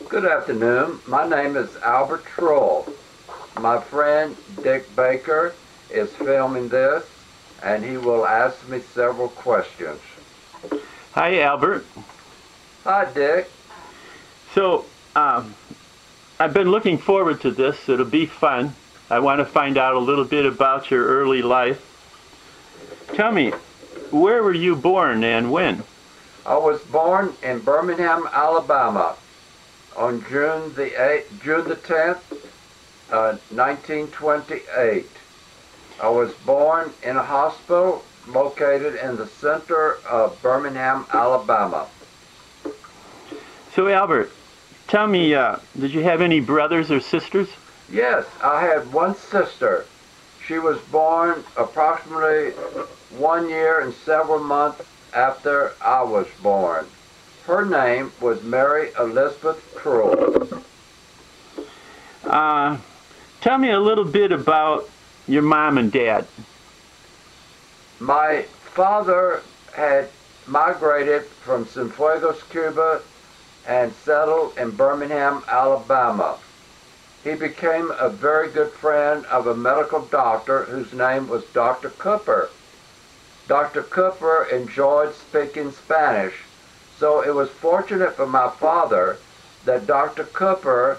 Good afternoon. My name is Albert Trull. My friend Dick Baker is filming this, and he will ask me several questions. Hi, Albert. Hi, Dick. So, I've been looking forward to this. It'll be fun. I want to find out a little bit about your early life. Tell me, where were you born and when? I was born in Birmingham, Alabama, on June the 10th, 1928. I was born in a hospital located in the center of Birmingham, Alabama. So, Albert, tell me, did you have any brothers or sisters? Yes, I had one sister. She was born approximately 1 year and several months after I was born. Her name was Mary Elizabeth Trull. Tell me a little bit about your mom and dad. My father had migrated from Cienfuegos, Cuba, and settled in Birmingham, Alabama. He became a very good friend of a medical doctor whose name was Dr. Cooper. Dr. Cooper enjoyed speaking Spanish, so it was fortunate for my father that Dr. Cooper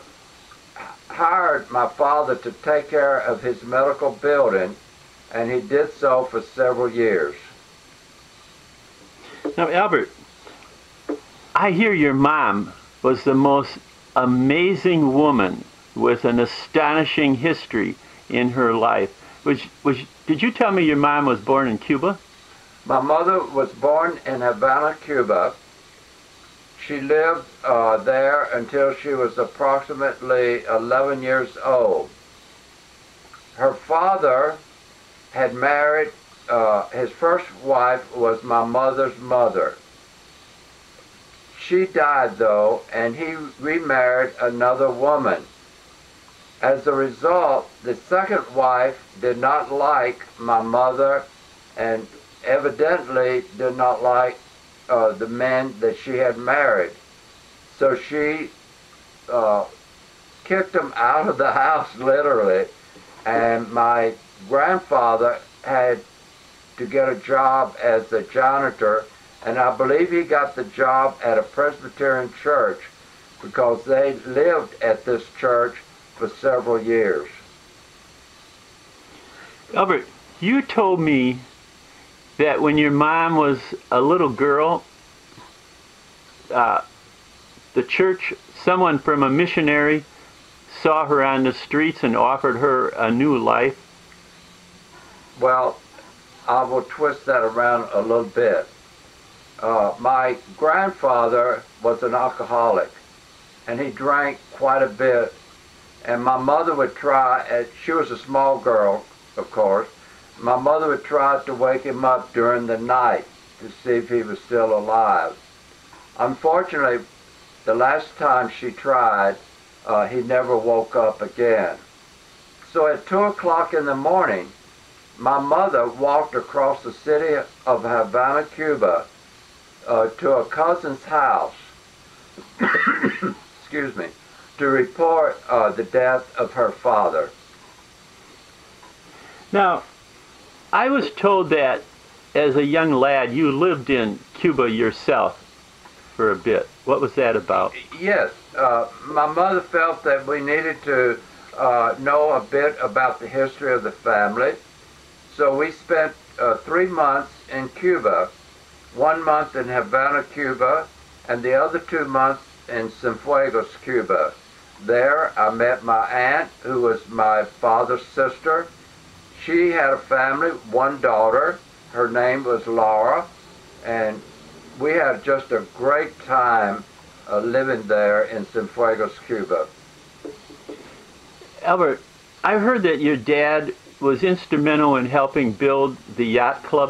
hired my father to take care of his medical building, and he did so for several years. Now, Albert, I hear your mom was the most amazing woman with an astonishing history in her life. Did you tell me your mom was born in Cuba? My mother was born in Havana, Cuba. She lived there until she was approximately 11 years old. Her father had married, his first wife was my mother's mother. She died though, and he remarried another woman. As a result, the second wife did not like my mother and evidently did not like the men that she had married. So she kicked them out of the house, literally, and my grandfather had to get a job as a janitor, and I believe he got the job at a Presbyterian church because they lived at this church for several years. Albert, you told me that when your mom was a little girl, the church, someone from a missionary saw her on the streets and offered her a new life. Well, I will twist that around a little bit. My grandfather was an alcoholic, and he drank quite a bit. And my mother would try, she was a small girl, of course, my mother would try to wake him up during the night to see if he was still alive. Unfortunately, the last time she tried, he never woke up again. So at 2 o'clock in the morning, my mother walked across the city of Havana, Cuba, to a cousin's house, excuse me, to report the death of her father. Now, I was told that as a young lad you lived in Cuba yourself for a bit. What was that about? Yes, my mother felt that we needed to know a bit about the history of the family. So we spent 3 months in Cuba, 1 month in Havana, Cuba, and the other 2 months in Cienfuegos, Cuba. There I met my aunt, who was my father's sister. She had a family, one daughter. Her name was Laura, and we had just a great time living there in Cienfuegos, Cuba. Albert, I heard that your dad was instrumental in helping build the yacht club.